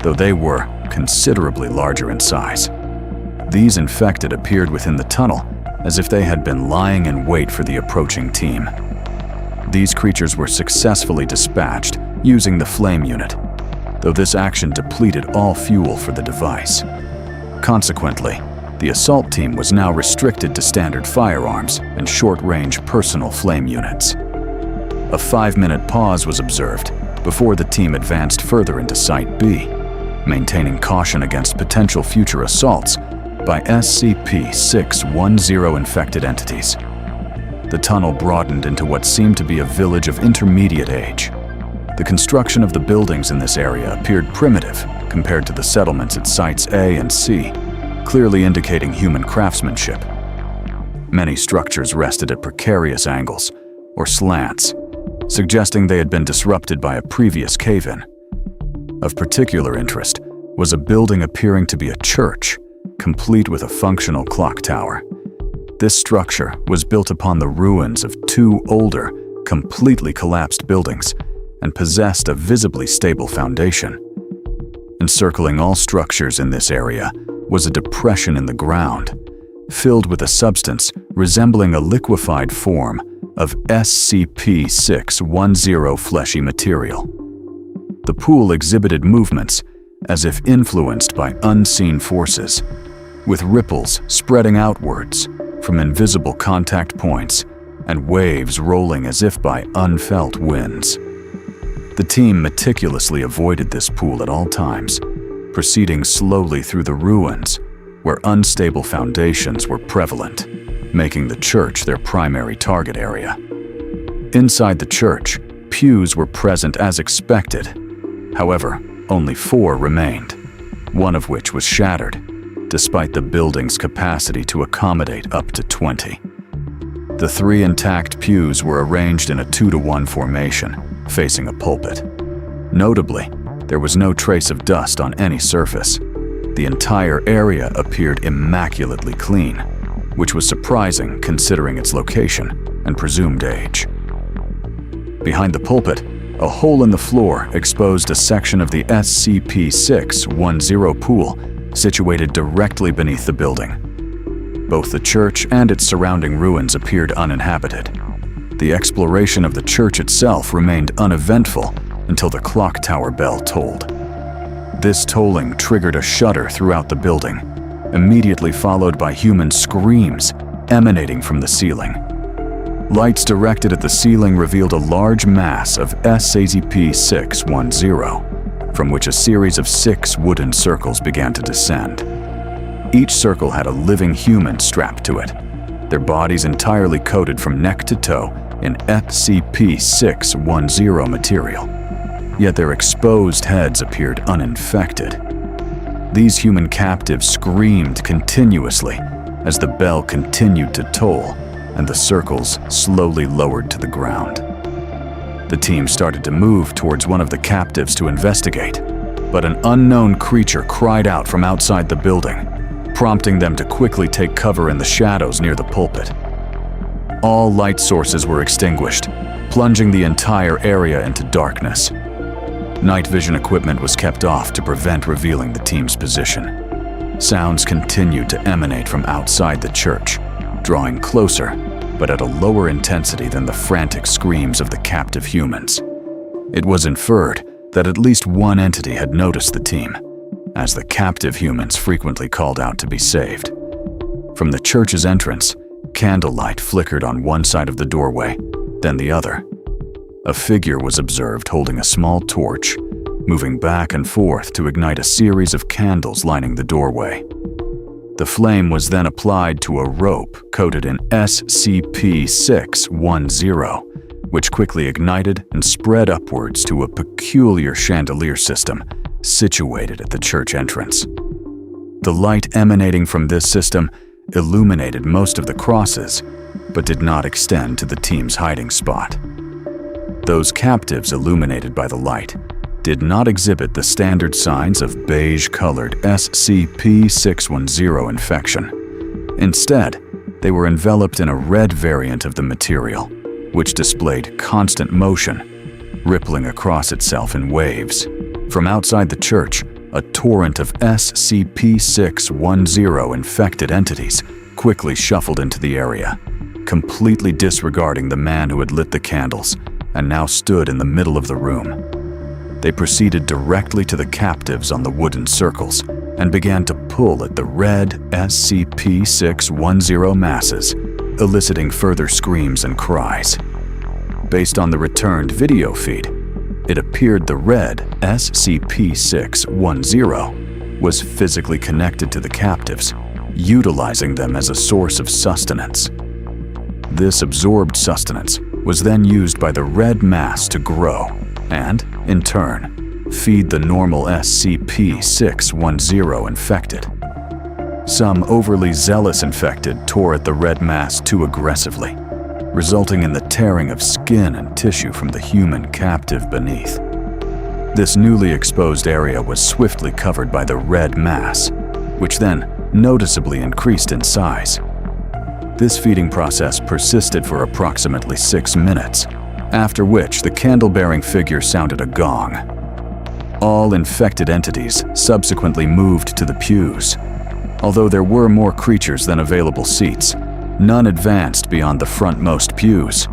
though they were considerably larger in size. These infected appeared within the tunnel as if they had been lying in wait for the approaching team. These creatures were successfully dispatched using the flame unit, though this action depleted all fuel for the device. Consequently, the assault team was now restricted to standard firearms and short-range personal flame units. A 5-minute pause was observed before the team advanced further into Site B, maintaining caution against potential future assaults by SCP-610 infected entities. The tunnel broadened into what seemed to be a village of intermediate age. The construction of the buildings in this area appeared primitive compared to the settlements at Sites A and C, clearly indicating human craftsmanship. Many structures rested at precarious angles or slants, suggesting they had been disrupted by a previous cave-in. Of particular interest was a building appearing to be a church, complete with a functional clock tower. This structure was built upon the ruins of 2 older, completely collapsed buildings and possessed a visibly stable foundation. Encircling all structures in this area was a depression in the ground, filled with a substance resembling a liquefied form of SCP-610 fleshy material. The pool exhibited movements as if influenced by unseen forces, with ripples spreading outwards from invisible contact points and waves rolling as if by unfelt winds. The team meticulously avoided this pool at all times, proceeding slowly through the ruins where unstable foundations were prevalent, making the church their primary target area. Inside the church, pews were present as expected. However, only 4 remained, one of which was shattered, despite the building's capacity to accommodate up to 20. The 3 intact pews were arranged in a 2-to-1 formation, facing a pulpit. Notably, there was no trace of dust on any surface. The entire area appeared immaculately clean, which was surprising considering its location and presumed age. Behind the pulpit, a hole in the floor exposed a section of the SCP-610 pool situated directly beneath the building. Both the church and its surrounding ruins appeared uninhabited. The exploration of the church itself remained uneventful until the clock tower bell tolled. This tolling triggered a shudder throughout the building, immediately followed by human screams emanating from the ceiling. Lights directed at the ceiling revealed a large mass of SCP-610, from which a series of 6 wooden circles began to descend. Each circle had a living human strapped to it, their bodies entirely coated from neck to toe in SCP-610 material, yet their exposed heads appeared uninfected. These human captives screamed continuously as the bell continued to toll and the circles slowly lowered to the ground. The team started to move towards one of the captives to investigate, but an unknown creature cried out from outside the building, prompting them to quickly take cover in the shadows near the pulpit. All light sources were extinguished, plunging the entire area into darkness. Night vision equipment was kept off to prevent revealing the team's position. Sounds continued to emanate from outside the church, drawing closer, but at a lower intensity than the frantic screams of the captive humans. It was inferred that at least one entity had noticed the team, as the captive humans frequently called out to be saved. From the church's entrance, candlelight flickered on one side of the doorway, then the other. A figure was observed holding a small torch, moving back and forth to ignite a series of candles lining the doorway. The flame was then applied to a rope coated in SCP-610, which quickly ignited and spread upwards to a peculiar chandelier system situated at the church entrance. The light emanating from this system illuminated most of the crosses, but did not extend to the team's hiding spot. Those captives illuminated by the light did not exhibit the standard signs of beige-colored SCP-610 infection. Instead, they were enveloped in a red variant of the material, which displayed constant motion, rippling across itself in waves. From outside the church, a torrent of SCP-610 infected entities quickly shuffled into the area, completely disregarding the man who had lit the candles and now stood in the middle of the room. They proceeded directly to the captives on the wooden circles and began to pull at the red SCP-610 masses, eliciting further screams and cries. Based on the returned video feed, it appeared the red SCP-610 was physically connected to the captives, utilizing them as a source of sustenance. This absorbed sustenance was then used by the red mass to grow and, in turn, feed the normal SCP-610 infected. Some overly zealous infected tore at the red mass too aggressively, resulting in the tearing of skin and tissue from the human captive beneath. This newly exposed area was swiftly covered by the red mass, which then noticeably increased in size. This feeding process persisted for approximately 6 minutes, after which the candle-bearing figure sounded a gong. All infected entities subsequently moved to the pews. Although there were more creatures than available seats, none advanced beyond the frontmost pews.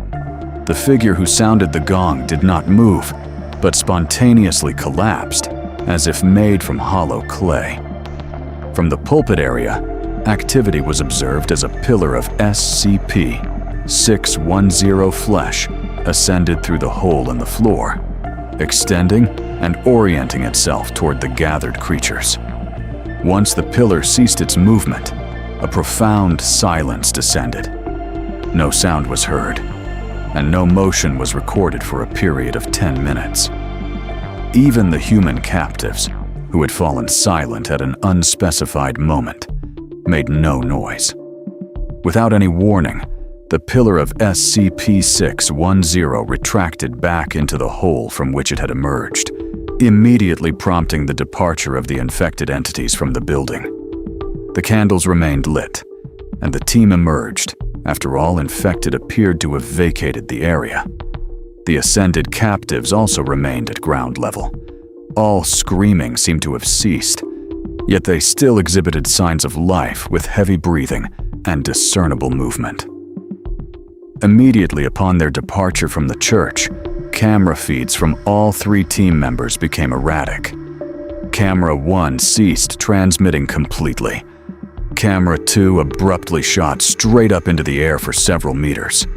The figure who sounded the gong did not move, but spontaneously collapsed, as if made from hollow clay. From the pulpit area, activity was observed as a pillar of SCP-610 flesh ascended through the hole in the floor, extending and orienting itself toward the gathered creatures. Once the pillar ceased its movement, a profound silence descended. No sound was heard, and no motion was recorded for a period of 10 minutes. Even the human captives, who had fallen silent at an unspecified moment, made no noise. Without any warning, the pillar of SCP-610 retracted back into the hole from which it had emerged, immediately prompting the departure of the infected entities from the building. The candles remained lit, and the team emerged after all infected appeared to have vacated the area. The ascended captives also remained at ground level. All screaming seemed to have ceased, yet they still exhibited signs of life with heavy breathing and discernible movement. Immediately upon their departure from the church, camera feeds from all 3 team members became erratic. Camera 1 ceased transmitting completely. Camera 2 abruptly shot straight up into the air for several meters.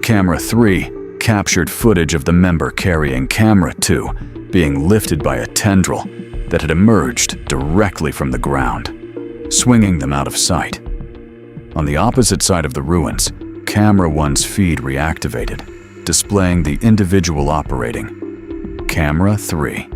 Camera 3 captured footage of the member carrying Camera 2 being lifted by a tendril that had emerged directly from the ground, swinging them out of sight. On the opposite side of the ruins, Camera 1's feed reactivated, displaying the individual operating. Camera 3.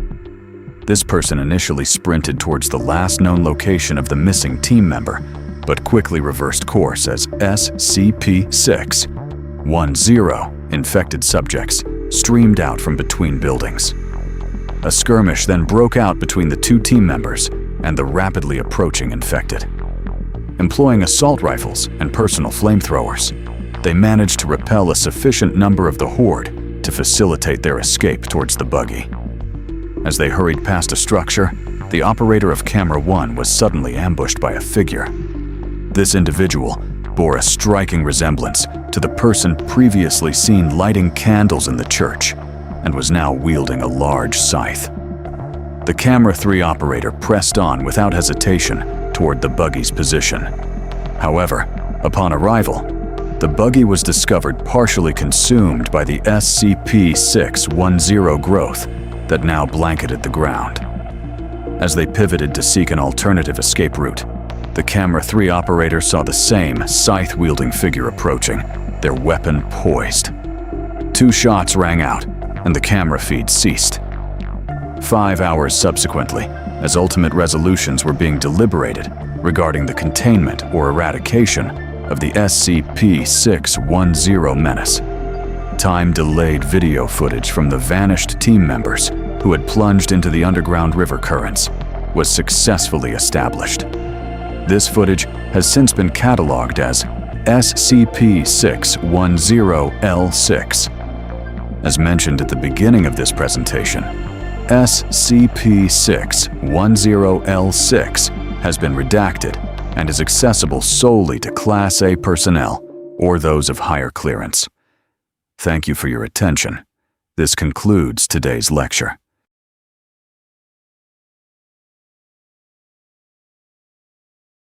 This person initially sprinted towards the last known location of the missing team member, but quickly reversed course as SCP-610 infected subjects streamed out from between buildings. A skirmish then broke out between the 2 team members and the rapidly approaching infected. Employing assault rifles and personal flamethrowers, they managed to repel a sufficient number of the horde to facilitate their escape towards the buggy. As they hurried past a structure, the operator of Camera 1 was suddenly ambushed by a figure. This individual bore a striking resemblance to the person previously seen lighting candles in the church and was now wielding a large scythe. The Camera 3 operator pressed on without hesitation toward the buggy's position. However, upon arrival, the buggy was discovered partially consumed by the SCP-610 growth that now blanketed the ground. As they pivoted to seek an alternative escape route, the Camera 3 operator saw the same scythe-wielding figure approaching, their weapon poised. 2 shots rang out, and the camera feed ceased. 5 hours subsequently, as ultimate resolutions were being deliberated regarding the containment or eradication of the SCP-610 menace, time-delayed video footage from the vanished team members who had plunged into the underground river currents was successfully established. This footage has since been cataloged as SCP-610L6. As mentioned at the beginning of this presentation, SCP-610L6 has been redacted and is accessible solely to Class A personnel or those of higher clearance. Thank you for your attention. This concludes today's lecture.